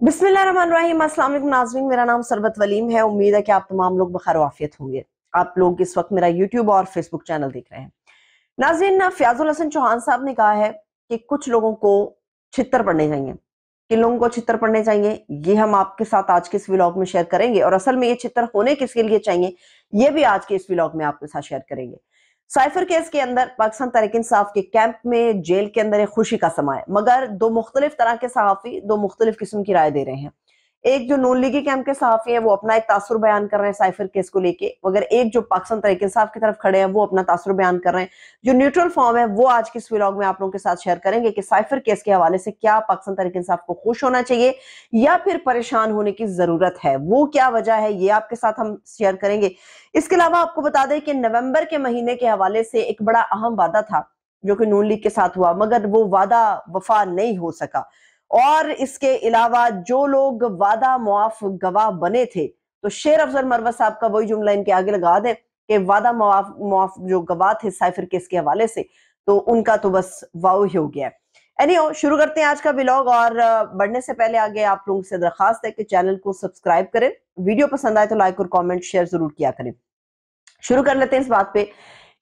बिस्मिल्लाहिर्रहमानिर्रहीम। अस्सलाम वालेकुम नाज़रीन, मेरा नाम सरबत वलीम है। उम्मीद है कि आप तमाम लोग बखैर आफियत होंगे। आप लोग इस वक्त मेरा यूट्यूब और फेसबुक चैनल देख रहे हैं। नाज़रीन, फयाजुल हसन चौहान साहब ने कहा है कि कुछ लोगों को छित्तर पड़ने चाहिए। किन लोगों को छित्तर पड़ने चाहिए, ये हम आपके साथ आज के इस व्लॉग में शेयर करेंगे, और असल में ये छित्तर होने किसके लिए चाहिए ये भी आज के इस व्लॉग में आपके साथ शेयर करेंगे। साइफर केस के अंदर पाकिस्तान तहरीक इंसाफ के कैंप में जेल के अंदर एक खुशी का समा है, मगर दो मुख्तलिफ तरह के सहाफी दो मुख्तलिफ किस्म की राय दे रहे हैं। एक जो नून लीगी कैंप के सहाफी हैं वो अपना एक तासुर बयान कर रहे हैं साइफर केस को लेके, मगर एक जो पाकिस्तान तहरीक इंसाफ की तरफ खड़े हैं वो अपना तासुर बयान कर रहे हैं। जो न्यूट्रल फॉर्म है वो आज के इस व्लॉग में आप लोगों के साथ शेयर करेंगे कि साइफर केस के हवाले से क्या पाकिस्तान तहरीक इंसाफ को खुश होना चाहिए या फिर परेशान होने की जरूरत है, वो क्या वजह है, ये आपके साथ हम शेयर करेंगे। इसके अलावा आपको बता दें कि नवंबर के महीने के हवाले से एक बड़ा अहम वादा था जो कि नून लीग के साथ हुआ, मगर वो वादा वफा नहीं हो सका। और इसके अलावा जो लोग वादा मुआफ गवाह बने थे, तो शेर अफजल मरवत साहब का वही जुमला इनके आगे लगा दें कि वादा मुआफ जो गवाह थे साइफर केस के हवाले से, तो उनका तो बस वाव ही हो गया। एनीहो, शुरू करते हैं आज का व्लॉग। और बढ़ने से पहले आगे आप लोगों से दरखास्त है कि चैनल को सब्सक्राइब करें, वीडियो पसंद आए तो लाइक और कमेंट शेयर जरूर किया करें। शुरू कर लेते हैं इस बात पे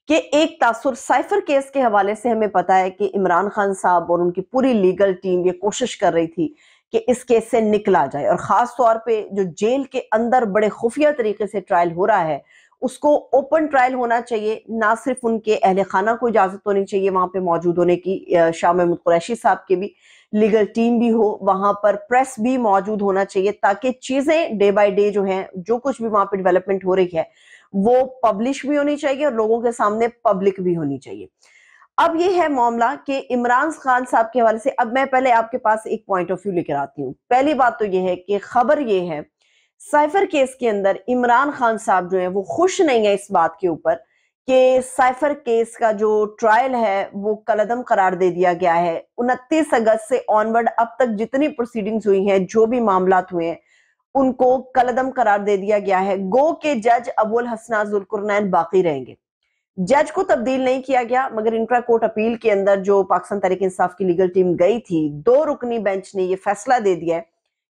कि एक तासुर साइफर केस के हवाले से हमें पता है कि इमरान खान साहब और उनकी पूरी लीगल टीम ये कोशिश कर रही थी कि इस केस से निकला जाए, और खास तौर पे जो जेल के अंदर बड़े खुफिया तरीके से ट्रायल हो रहा है उसको ओपन ट्रायल होना चाहिए। ना सिर्फ उनके अहले खाना को इजाजत होनी चाहिए वहां पे मौजूद होने की, शाह महमूद कुरैशी साहब के भी लीगल टीम भी हो, वहां पर प्रेस भी मौजूद होना चाहिए, ताकि चीजें डे बाय डे जो है जो कुछ भी वहां पे डेवलपमेंट हो रही है वो पब्लिश भी होनी चाहिए और लोगों के सामने पब्लिक भी होनी चाहिए। अब ये है मामला कि इमरान खान साहब के हवाले से। अब मैं पहले आपके पास एक पॉइंट ऑफ व्यू लेकर आती हूँ। पहली बात तो ये है कि खबर ये है साइफर केस के अंदर इमरान खान साहब जो है वो खुश नहीं है इस बात के ऊपर कि साइफर केस का जो ट्रायल है वो कलअदम करार दे दिया गया है। 29 अगस्त से ऑनवर्ड अब तक जितनी प्रोसीडिंग्स हुई हैं, जो भी मामलात हुए हैं, उनको कलअदम करार दे दिया गया है। गो के जज अबुल हसना जुल्कुरनैन बाकी रहेंगे। जज को तब्दील नहीं किया गया, मगर इंट्रा कोर्ट अपील के अंदर जो पाकिस्तान तहरीक इंसाफ की लीगल टीम गई थी, 2 रुकनी बेंच ने यह फैसला दे दिया है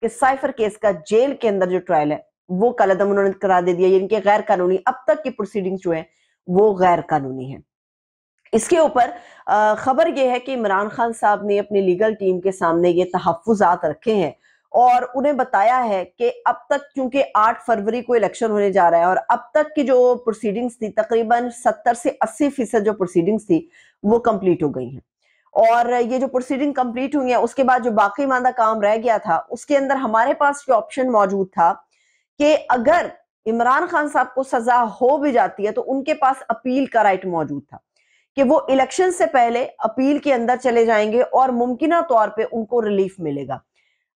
कि साइफर केस का जेल के अंदर जो ट्रायल है वो कलअदम उन्होंने करार दे दिया। इनके गैर कानूनी अब तक की प्रोसीडिंग्स जो है वो गैर कानूनी है। इसके ऊपर खबर यह है कि इमरान खान साहब ने अपनी लीगल टीम के सामने ये तहफ्फुज़ात रखे हैं और उन्हें बताया है कि अब तक क्योंकि 8 फरवरी को इलेक्शन होने जा रहा है और अब तक की जो प्रोसीडिंग्स थी तकरीबन 70 से 80% जो प्रोसीडिंग्स थी वो कंप्लीट हो गई हैं। और ये जो प्रोसीडिंग कंप्लीट हुई है उसके बाद जो बाकी मांदा काम रह गया था उसके अंदर हमारे पास ये ऑप्शन मौजूद था कि अगर इमरान खान साहब को सजा हो भी जाती है तो उनके पास अपील का राइट मौजूद था कि वो इलेक्शन से पहले अपील के अंदर चले जाएंगे और मुमकिना तौर पे उनको रिलीफ मिलेगा।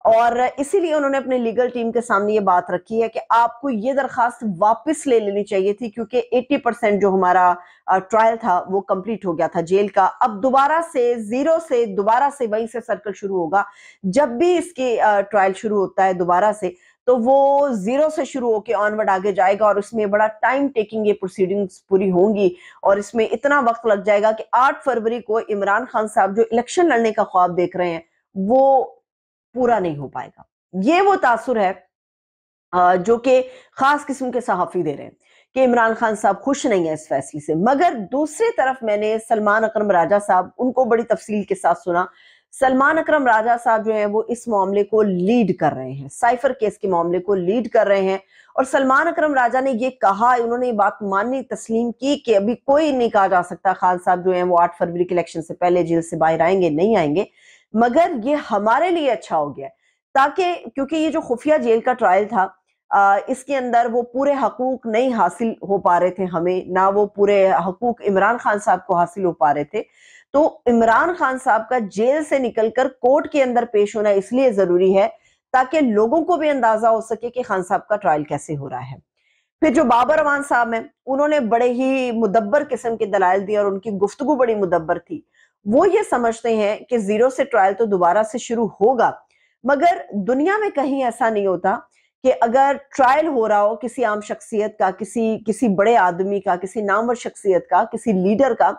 और इसीलिए उन्होंने अपनी लीगल टीम के सामने ये बात रखी है कि आपको ये दरखास्त वापस ले लेनी चाहिए थी, क्योंकि 80% जो हमारा ट्रायल था वो कंप्लीट हो गया था जेल का। अब दोबारा से जीरो से दोबारा से वहीं से सर्कल शुरू होगा। जब भी इसकी ट्रायल शुरू होता है दोबारा से, तो वो जीरो से शुरू होकर ऑनवर्ड आगे जाएगा और इसमें बड़ा टाइम टेकिंग ये प्रोसीडिंग्स पूरी होंगी और इसमें इतना वक्त लग जाएगा कि 8 फरवरी को इमरान खान साहब जो इलेक्शन लड़ने का ख्वाब देख रहे हैं वो पूरा नहीं हो पाएगा। ये वो तासुर है जो कि खास किस्म के सहाफी दे रहे हैं कि इमरान खान साहब खुश नहीं है इस फैसले से। मगर दूसरी तरफ मैंने सलमान अकरम राजा साहब उनको बड़ी तफसील के साथ सुना। सलमान अकरम राजा साहब जो है वो इस मामले को लीड कर रहे हैं, साइफर केस के मामले को लीड कर रहे हैं। और सलमान अकरम राजा ने ये कहा, उन्होंने ये बात माननी तस्लीम की कि अभी कोई नहीं कहा जा सकता खान साहब जो है वो 8 फरवरी के इलेक्शन से पहले जेल से बाहर आएंगे नहीं आएंगे, मगर ये हमारे लिए अच्छा हो गया ताकि क्योंकि ये जो खुफिया जेल का ट्रायल था इसके अंदर वो पूरे हकूक नहीं हासिल हो पा रहे थे हमें, ना वो पूरे हकूक इमरान खान साहब को हासिल हो पा रहे थे। तो इमरान खान साहब का जेल से निकलकर कोर्ट के अंदर पेश होना इसलिए जरूरी है ताकि लोगों को भी अंदाजा हो सके कि खान साहब का ट्रायल कैसे हो रहा है। फिर जो बाबर अमान साहब हैं उन्होंने बड़े ही मुदब्बर किस्म के दलाइल दिए और उनकी गुफ्तगू बड़ी मुदब्बर थी। वो ये समझते हैं कि जीरो से ट्रायल तो दोबारा से शुरू होगा, मगर दुनिया में कहीं ऐसा नहीं होता कि अगर ट्रायल हो रहा हो किसी आम शख्सियत का, किसी बड़े आदमी का, किसी नामवर शख्सियत का, किसी लीडर का,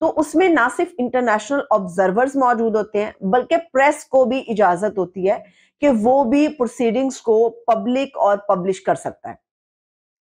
तो उसमें ना सिर्फ इंटरनेशनल ऑब्जर्वर्स मौजूद होते हैं बल्कि प्रेस को भी इजाजत होती है कि वो भी प्रोसीडिंग्स को पब्लिक और पब्लिश कर सकता है।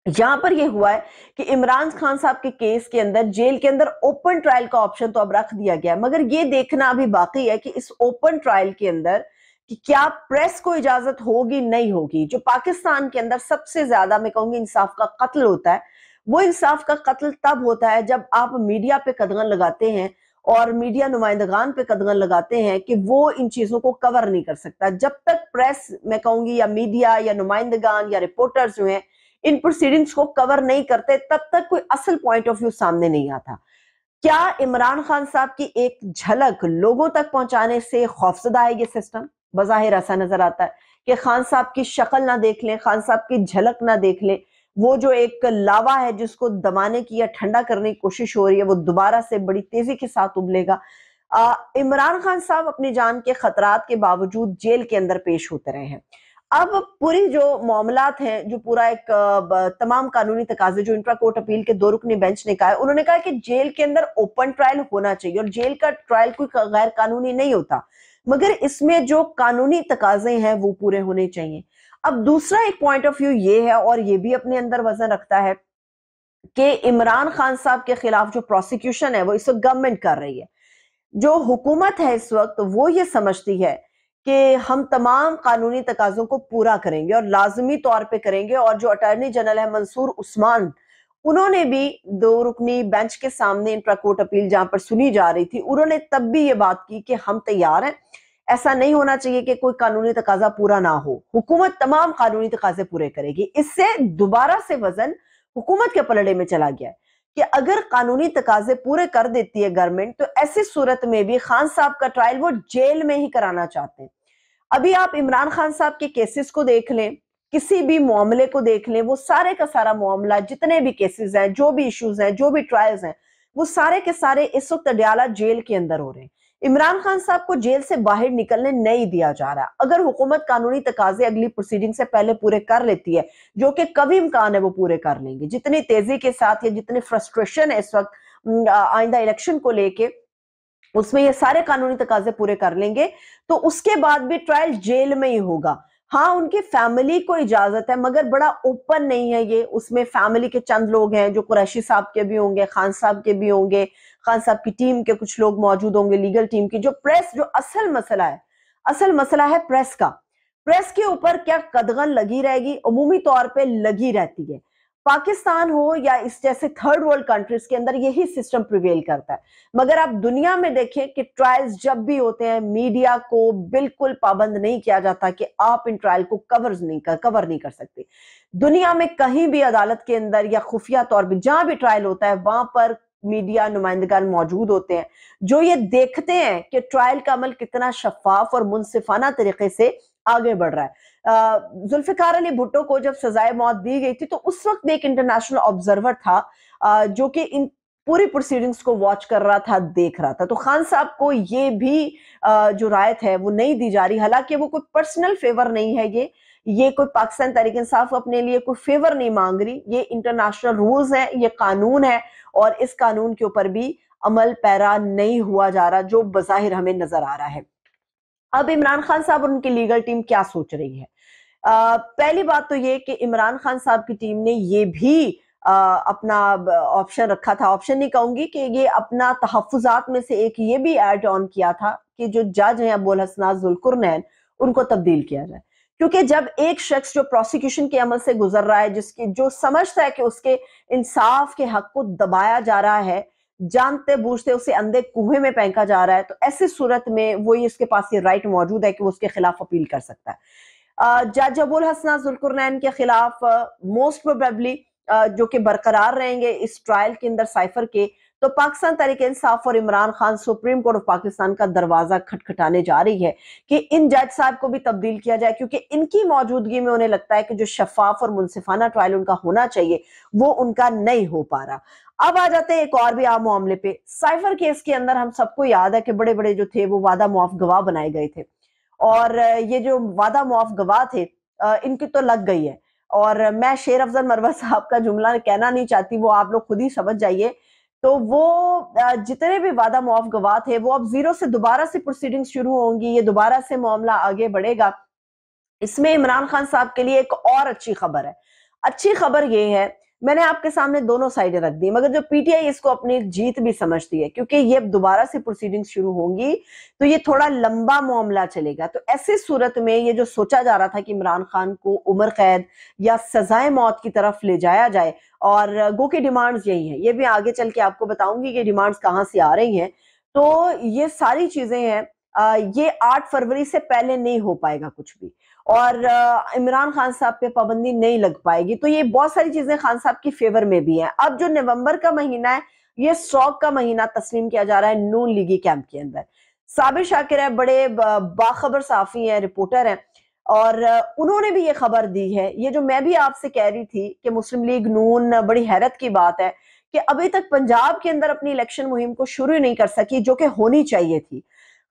यहां पर यह हुआ है कि इमरान खान साहब के केस के अंदर जेल के अंदर ओपन ट्रायल का ऑप्शन तो अब रख दिया गया है, मगर यह देखना अभी बाकी है कि इस ओपन ट्रायल के अंदर कि क्या प्रेस को इजाजत होगी नहीं होगी। जो पाकिस्तान के अंदर सबसे ज्यादा मैं कहूंगी इंसाफ का कत्ल होता है, वो इंसाफ का कत्ल तब होता है जब आप मीडिया पे कदगन लगाते हैं और मीडिया नुमाइंदगान पे कदगन लगाते हैं कि वो इन चीजों को कवर नहीं कर सकता। जब तक प्रेस मैं कहूंगी या मीडिया या नुमाइंदगान या रिपोर्टर्स जो हैं इन प्रोसीडिंग्स को कवर नहीं करते, तब तक कोई असल पॉइंट ऑफ व्यू सामने नहीं आता। क्या इमरान खान साहब की एक झलक लोगों तक पहुंचाने से खौफजदा है ये सिस्टम? बज़ाहिर ऐसा नजर आता है कि खान साहब की शक्ल ना देख लें, खान साहब की झलक ना देख लें, वो जो एक लावा है जिसको दबाने की या ठंडा करने की कोशिश हो रही है वो दोबारा से बड़ी तेजी के साथ उबलेगा। इमरान खान साहब अपनी जान के खतरात के बावजूद जेल के अंदर पेश होते रहे हैं। अब पूरी जो मामलात हैं, जो पूरा एक तमाम कानूनी तकाजे जो इंट्रा कोर्ट अपील के 2 रुकनी बेंच ने कहा है, उन्होंने कहा कि जेल के अंदर ओपन ट्रायल होना चाहिए और जेल का ट्रायल कोई गैर कानूनी नहीं होता, मगर इसमें जो कानूनी तकाजे हैं वो पूरे होने चाहिए। अब दूसरा एक पॉइंट ऑफ व्यू ये है और ये भी अपने अंदर वजन रखता है कि इमरान खान साहब के खिलाफ जो प्रोसिक्यूशन है वो इस वक्त गवर्नमेंट कर रही है। जो हुकूमत है इस वक्त वो ये समझती है कि हम तमाम कानूनी तकाजों को पूरा करेंगे और लाजमी तौर पे करेंगे, और जो अटॉर्नी जनरल है मंसूर उस्मान, उन्होंने भी 2 रुकनी बेंच के सामने इंट्रा कोर्ट अपील जहां पर सुनी जा रही थी, उन्होंने तब भी ये बात की कि हम तैयार हैं, ऐसा नहीं होना चाहिए कि कोई कानूनी तकाजा पूरा ना हो, हुकूमत तमाम कानूनी तकाजे पूरे करेगी। इससे दोबारा से वजन हुकूमत के पलड़े में चला गया है कि अगर कानूनी तकाजे पूरे कर देती है गवर्नमेंट, तो ऐसी सूरत में भी खान साहब का ट्रायल वो जेल में ही कराना चाहते हैं। अभी आप इमरान खान साहब के केसेस को देख लें, किसी भी मामले को देख लें, वो सारे का सारा मामला, जितने भी केसेस हैं, जो भी इश्यूज हैं, जो भी ट्रायल्स हैं, वो सारे के सारे इस वक्त अडयाला जेल के अंदर हो रहे हैं। इमरान खान साहब को जेल से बाहर निकलने नहीं दिया जा रहा। अगर हुकूमत कानूनी तकाजे अगली प्रोसीडिंग से पहले पूरे कर लेती है, जो कि कभी इम्कान है वो पूरे कर लेंगे, जितनी तेजी के साथ या जितनी फ्रस्ट्रेशन है इस वक्त आइंदा इलेक्शन को लेके, उसमें ये सारे कानूनी तकाजे पूरे कर लेंगे, तो उसके बाद भी ट्रायल जेल में ही होगा। हाँ, उनकी फैमिली को इजाजत है, मगर बड़ा ओपन नहीं है ये। उसमें फैमिली के चंद लोग हैं जो कुरैशी साहब के भी होंगे, खान साहब के भी होंगे, खान साहब की टीम के कुछ लोग मौजूद होंगे, लीगल टीम की। जो प्रेस, जो असल मसला है प्रेस का। प्रेस के ऊपर क्या कदगन लगी रहेगी? अमूमी तौर पे लगी रहती है। पाकिस्तान हो या इस जैसे थर्ड वर्ल्ड कंट्रीज के अंदर यही सिस्टम प्रिवेल करता है, मगर आप दुनिया में देखें कि ट्रायल्स जब भी होते हैं मीडिया को बिल्कुल पाबंद नहीं किया जाता कि आप इन ट्रायल को कवर नहीं कर सकते। दुनिया में कहीं भी अदालत के अंदर या खुफिया तौर पर जहां भी ट्रायल होता है, वहां पर मीडिया नुमाइंदगान मौजूद होते हैं जो ये देखते हैं कि ट्रायल का अमल कितना शफाफ और मुनसिफाना तरीके से आगे बढ़ रहा है। जुल्फिकार अली भुट्टो को जब सजाए मौत दी गई थी, तो उस वक्त एक इंटरनेशनल ऑब्जर्वर था जो कि इन पूरी प्रोसीडिंग्स को वॉच कर रहा था, देख रहा था। तो खान साहब को ये भी जो रायत है वो नहीं दी जा रही, हालांकि वो कोई पर्सनल फेवर नहीं है, ये कोई पाकिस्तान तहरीक इंसाफ अपने लिए कोई फेवर नहीं मांग रही, ये इंटरनेशनल रूल्स है, ये कानून है, और इस कानून के ऊपर भी अमल पैरा नहीं हुआ जा रहा, जो बज़ाहिर हमें नजर आ रहा है। अब इमरान खान साहब और उनकी लीगल टीम क्या सोच रही है? पहली बात तो ये कि इमरान खान साहब की टीम ने ये भी अपना ऑप्शन रखा था, ऑप्शन नहीं कहूंगी कि ये अपना तहफ्फुजात में से एक ये भी ऐड ऑन किया था कि जो जज हैं अबुल हसनात जुल्कुरनैन, उनको तब्दील किया जाए। क्योंकि जब एक शख्स जो प्रोसिक्यूशन के अमल से गुजर रहा है, जिसकी जो समझता है कि उसके इंसाफ के हक को दबाया जा रहा है, जानते बूझते उसे अंधे कुएं में फेंका जा रहा है, तो ऐसी सूरत में वो इसके पास ये राइट मौजूद है कि वो उसके खिलाफ अपील कर सकता है। जज अबुल हसनात जुल्कुरनैन के खिलाफ मोस्ट प्रोबेबली जो कि बरकरार रहेंगे इस ट्रायल के अंदर साइफर के, तो पाकिस्तान तहरीक इंसाफ और Imran Khan supreme court of Pakistan का दरवाजा खटखटाने जा रही है कि इन जज साहब को भी तब्दील किया जाए, क्योंकि इनकी मौजूदगी में उन्हें लगता है कि जो शफाफ और मुनसिफाना ट्रायल उनका होना चाहिए वो उनका नहीं हो पा रहा। अब आ जाते हैं एक और भी आम मामले पे। साइफर केस के अंदर हम सबको याद है कि बड़े बड़े जो थे वो वादा मुआफ गवाह बनाए गए थे, और ये जो वादा मुआफ गवाह थे इनकी तो लग गई है। और मैं शेर अफजल मरवा साहब का जुमला कहना नहीं चाहती, वो आप लोग खुद ही समझ जाइए تو وہ جتنے بھی وعدہ معاف گواہ تھے وہ اب زیرو سے دوبارہ سے پروسیڈنگ شروع ہوں گی، یہ دوبارہ سے معاملہ آگے بڑھے گا۔ اس میں عمران خان صاحب کے لیے ایک اور اچھی خبر ہے۔ اچھی خبر یہ ہے، میں نے آپ کے سامنے دونوں سائڈیں رکھ دی، مگر جو پی ٹی آئی اس کو اپنی جیت بھی سمجھتی ہے، کیونکہ یہ دوبارہ سے پروسیڈنگ شروع ہوں گی تو یہ تھوڑا لمبا معاملہ چلے گا۔ تو ایسی صورت میں یہ جو سوچا جا رہا تھا کہ عمران خان کو عمر قید یا سزائے موت کی طرف لے جایا جائے، اور گو کی ڈیمانڈز یہی ہیں، یہ بھی آگے چل کے آپ کو بتاؤں گی کہ ڈیمانڈز کہاں سے آ رہی ہیں، تو یہ ساری چیزیں ہیں، یہ 8 فروری سے پہلے نہیں ہو پائے گا کچھ بھی، اور عمران خان صاحب پہ پابندی نہیں لگ پائے گی۔ تو یہ بہت ساری چیزیں خان صاحب کی فیور میں بھی ہیں۔ اب جو نومبر کا مہینہ ہے یہ اسٹروک کا مہینہ تسلیم کیا جا رہا ہے نون لیگی کیمپ کے اندر۔ صابر شاکر ہے، بڑے باخبر صحافی ہیں، رپورٹر ہیں، اور انہوں نے بھی یہ خبر دی ہے، یہ جو میں بھی آپ سے کہہ رہی تھی کہ مسلم لیگ نون بڑی حیرت کی بات ہے کہ ابھی تک پنجاب کے اندر اپنی الیکشن مہم کو شروع ہی نہیں کر سکی، جو کہ ہونی چاہیے تھی۔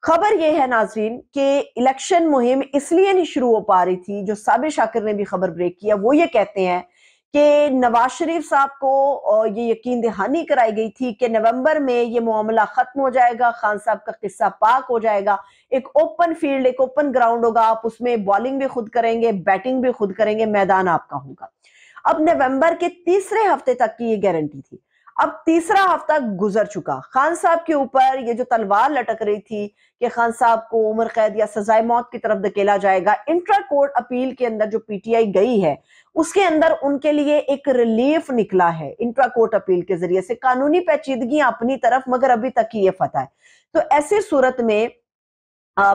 خبر یہ ہے ناظرین کہ الیکشن مہم اس لیے نہیں شروع ہو پا رہی تھی، جو صابر شاکر نے بھی خبر بریک کیا، وہ یہ کہتے ہیں کہ نواز شریف صاحب کو یہ یقین دہانی کرائی گئی تھی کہ نومبر میں یہ معاملہ ختم ہو جائے گا، خان صاحب کا قصہ پاک ہو جائے گا، ایک اوپن فیلڈ، ایک اوپن گراؤنڈ ہوگا، آپ اس میں بالنگ بھی خود کریں گے، بیٹنگ بھی خود کریں گے، میدان آپ کا ہوگا۔ اب نومبر کے تیسرے ہفتے تک کی یہ گارنٹی تھی، اب تیسرا ہفتہ گزر چکا، خان صاحب کے اوپر یہ جو تلوار لٹک رہی تھی کہ خان صاحب کو عمر قید یا سزائے موت کی طرف دھکیلا جائے گا، انٹرا کورٹ اپیل کے اندر جو پی ٹی آئی گئی ہے اس کے اندر ان کے لیے ایک ریلیف نکلا ہے، انٹرا کورٹ اپیل کے ذریعے سے قانونی پیچیدگیاں اپنی طرف، مگر ابھی تک کی یہ فتح ہے۔ تو ایسی صورت میں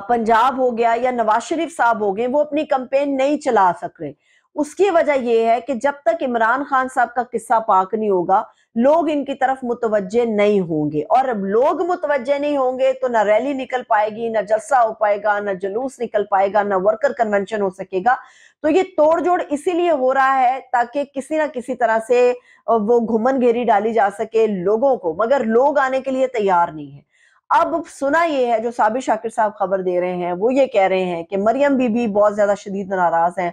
پنجاب ہو گیا یا نواز شریف صاحب ہو گئے، وہ اپنی کمپین نہیں چلا سک رہے۔ اس کی وجہ یہ ہے کہ جب تک عمران خان صاحب کا قصہ پاک نہیں ہوگا لوگ ان کی طرف متوجہ نہیں ہوں گے، اور اب لوگ متوجہ نہیں ہوں گے تو نہ ریلی نکل پائے گی، نہ جلسہ ہو پائے گا، نہ جلوس نکل پائے گا، نہ ورکر کنونشن ہو سکے گا۔ تو یہ توڑ جوڑ اسی لیے ہو رہا ہے تاکہ کسی نہ کسی طرح سے وہ گھمن گھیری ڈالی جا سکے لوگوں کو، مگر لوگ آنے کے لیے تیار نہیں ہیں۔ اب سنا یہ ہے، جو صابر شاکر صاحب خبر دے رہے ہیں وہ یہ کہہ رہے ہیں کہ مریم بی بی بہت زیادہ شدید ناراض ہیں،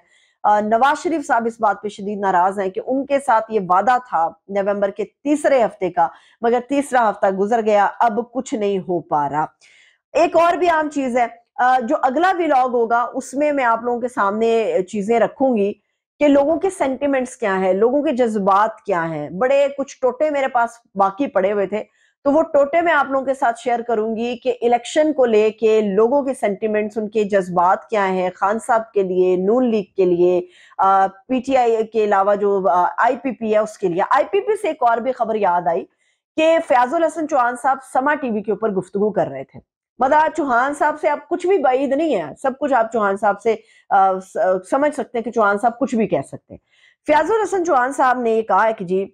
نواز شریف صاحب اس بات پہ شدید ناراض ہیں کہ ان کے ساتھ یہ وعدہ تھا نومبر کے تیسرے ہفتے کا، مگر تیسرا ہفتہ گزر گیا، اب کچھ نہیں ہو پا رہا۔ ایک اور بھی عام چیز ہے، جو اگلا ویلاگ ہوگا اس میں میں آپ لوگوں کے سامنے چیزیں رکھوں گی کہ لوگوں کے سینٹیمنٹس کیا ہیں، لوگوں کے جذبات کیا ہیں۔ بڑے کچھ ٹوٹے میرے پاس باقی پڑے ہوئے تھے، تو وہ ٹوٹے میں آپ لوگوں کے ساتھ شیئر کروں گی کہ الیکشن کو لے کے لوگوں کے سینٹیمنٹس، ان کے جذبات کیا ہیں، خان صاحب کے لیے، نون لیگ کے لیے، پی ٹی آئی کے علاوہ جو آئی پی پی ہے اس کے لیے۔ آئی پی پی سے ایک اور بھی خبر یاد آئی کہ فیاض الحسن چوہان صاحب سما ٹی وی کے اوپر گفتگو کر رہے تھے۔ مطلب چوہان صاحب سے آپ کچھ بھی بعید نہیں ہے، سب کچھ آپ چوہان صاحب سے سمجھ سکتے ہیں کہ چوہان صاحب کچھ بھی کہہ سکتے ہیں۔ فیاض الحسن چوہان صاحب نے یہ کہا ہے کہ جی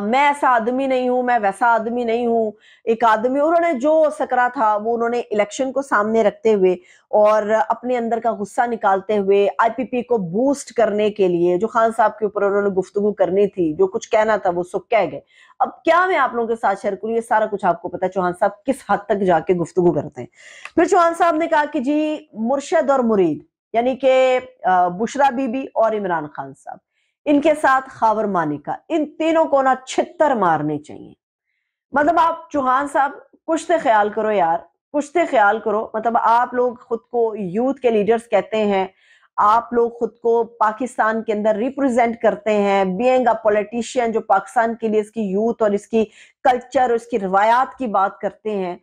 میں ایسا آدمی نہیں ہوں، میں ویسا آدمی نہیں ہوں، ایک آدمی، انہوں نے جو سکرا تھا وہ انہوں نے الیکشن کو سامنے رکھتے ہوئے اور اپنے اندر کا غصہ نکالتے ہوئے آئی پی پی کو بوسٹ کرنے کے لیے جو خان صاحب کے اوپر انہوں نے گفتگو کرنی تھی، جو کچھ کہنا تھا وہ سب کہہ گئے۔ اب کیا میں آپ لوگوں کے ساتھ شیئر کروں، یہ سارا کچھ آپ کو پتا ہے چوہان صاحب کس حد تک جا کے گفتگو کرتے ہیں۔ پھر چوہان صاحب نے کہا کہ جی مرشد اور مرید یعنی کہ بشرا بی بی اور عمران خان صاحب، ان کے ساتھ خاور مانیکا، ان تینوں کو نہ چھتر مارنے چاہیے۔ مطلب آپ چوہان صاحب کچھ خیال کرو یار، کچھ خیال کرو۔ مطلب آپ لوگ خود کو یوتھ کے لیڈرز کہتے ہیں، آپ لوگ خود کو پاکستان کے اندر ریپریزنٹ کرتے ہیں، بینگ اے پولیٹیشین جو پاکستان کے لیے اس کی یوتھ اور اس کی کلچر اور اس کی روایات کی بات کرتے ہیں۔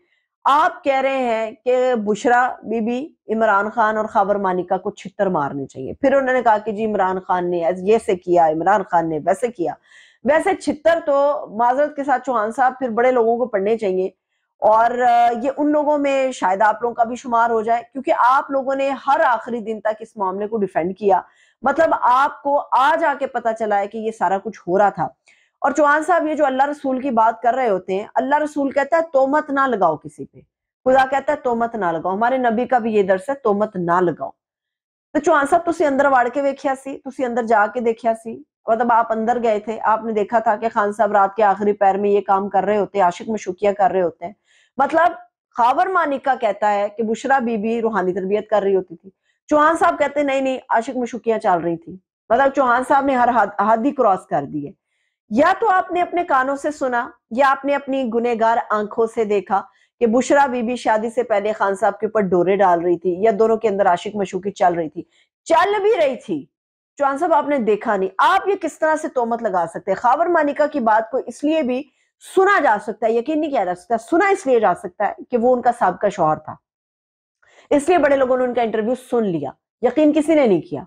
آپ کہہ رہے ہیں کہ بشرا بی بی، عمران خان اور خاور مانیکا کو چھتر مارنے چاہیے۔ پھر انہوں نے کہا کہ جی عمران خان نے یہ سے کیا، عمران خان نے ویسے کیا۔ ویسے چھتر تو معذرت کے ساتھ چوہان صاحب پھر بڑے لوگوں کو پڑھنے چاہیے، اور یہ ان لوگوں میں شاید آپ لوگوں کا بھی شمار ہو جائے، کیونکہ آپ لوگوں نے ہر آخری دن تک اس معاملے کو ڈیفینڈ کیا۔ مطلب آپ کو آج آ کے پتا چلا ہے کہ یہ سارا کچھ ہو رہا تھا۔ اور چوہان صاحب یہ جو اللہ رسول کی بات کر رہے ہوتے ہیں، اللہ رسول کہتا ہے تومت نہ لگاؤ کسی پہ، خدا کہتا ہے تومت نہ لگاؤ، ہمارے نبی کا بھی یہ درس ہے تومت نہ لگاؤ۔ تو چوہان صاحب تسی اندر وڑ کے ویکھیا سی، تسی اندر جا کے دیکھیا سی، مطلب آپ اندر گئے تھے، آپ نے دیکھا تھا کہ خان صاحب رات کے آخری پیر میں یہ کام کر رہے ہوتے ہیں، عاشق مشوقیاں کر رہے ہوتے ہیں۔ مطلب خاور مانیکا کہتا ہے کہ بشرا بی بی روحانی تربیت کر رہی ہوتی تھی، چوہان صاحب کہتے ہیں نہیں نہیں عاشق مشوقیاں چل رہی تھی۔ مطلب چوہان صاحب نے ہر حد ہی کراس کر دی ہے۔ या तो आपने अपने कानों से सुना या आपने अपनी गुनहगार आंखों से देखा कि बुशरा बीबी शादी से पहले खान साहब के ऊपर डोरे डाल रही थी, या दोनों के अंदर आशिक मशूकी चल भी रही थी। चौहान साहब आपने देखा नहीं। आप ये किस तरह से तोहमत लगा सकते हैं? खावर मानिका की बात को इसलिए भी सुना जा सकता है, यकीन नहीं किया जा सकता, सुना इसलिए जा सकता है कि वो उनका साबका शौहर था, इसलिए बड़े लोगों ने उनका इंटरव्यू सुन लिया, यकीन किसी ने नहीं किया।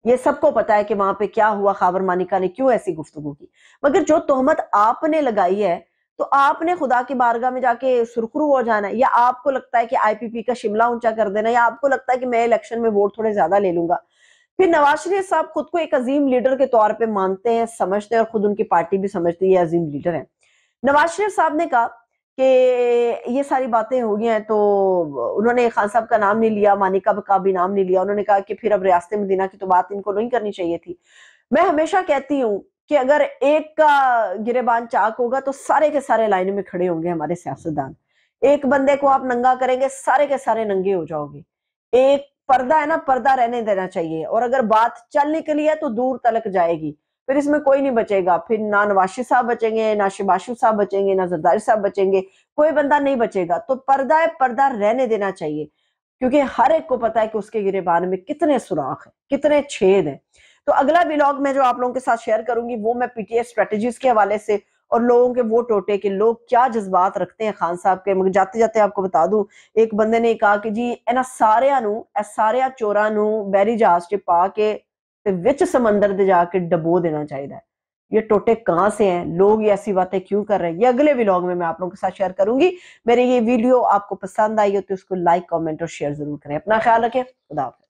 ये सबको पता है कि वहां पे क्या हुआ, खावर मानिका ने क्यों ऐसी गुफ्तगू की। मगर जो तोहमत आपने लगाई है, तो आपने खुदा की बारगाह में जाके सुरखरू हो जाना है, या आपको लगता है कि आईपीपी का शिमला ऊंचा कर देना, या आपको लगता है कि मैं इलेक्शन में वोट थोड़े ज्यादा ले लूंगा। फिर नवाज शरीफ साहब खुद को एक अजीम लीडर के तौर पे मानते हैं, समझते हैं, और खुद उनकी पार्टी भी समझती है अजीम लीडर है। नवाज शरीफ साहब ने कहा कि ये सारी बातें हो गई हैं, तो उन्होंने खान साहब का नाम नहीं लिया, मानिका का भी नाम नहीं लिया। उन्होंने कहा कि फिर अब रियासत मदीना की तो बात इनको नहीं करनी चाहिए थी। मैं हमेशा कहती हूँ कि अगर एक का गिरेबान चाक होगा तो सारे के सारे लाइन में खड़े होंगे हमारे सियासतदान। एक बंदे को आप नंगा करेंगे, सारे के सारे नंगे हो जाओगे। एक पर्दा है ना, पर्दा रहने देना चाहिए, और अगर बात चल निकली है तो दूर तलक जाएगी, फिर इसमें कोई नहीं बचेगा। फिर ना नवाशी साहब बचेंगे, ना शिबाशु साहब बचेंगे, ना जरदारी साहब बचेंगे, कोई बंदा नहीं बचेगा। तो पर्दा है, पर्दा रहने देना चाहिए, क्योंकि हर एक को पता है कि उसके गिरेबान में कितने सुराख हैं, कितने छेद हैं। तो अगला व्लॉग मैं जो आप लोगों के साथ शेयर करूंगी वो मैं पीटीआई स्ट्रेटजीज के हवाले से और लोगों के वो टोटे के लोग क्या जज्बात रखते हैं खान साहब के। मगर जाते जाते आपको बता दूं, एक बंदे ने कहा कि जी इन्हां सारे चोरां नू बहरी जहाज च पा के ते विच समंदर दे जाके डबो देना चाहिए। ये टोटे कहाँ से हैं, लोग ये ऐसी बातें क्यों कर रहे हैं, ये अगले व्लॉग में मैं आप लोगों के साथ शेयर करूंगी। मेरी ये वीडियो आपको पसंद आई हो तो उसको लाइक, कमेंट और शेयर जरूर करें। अपना ख्याल रखें। खुदा हाफिज़।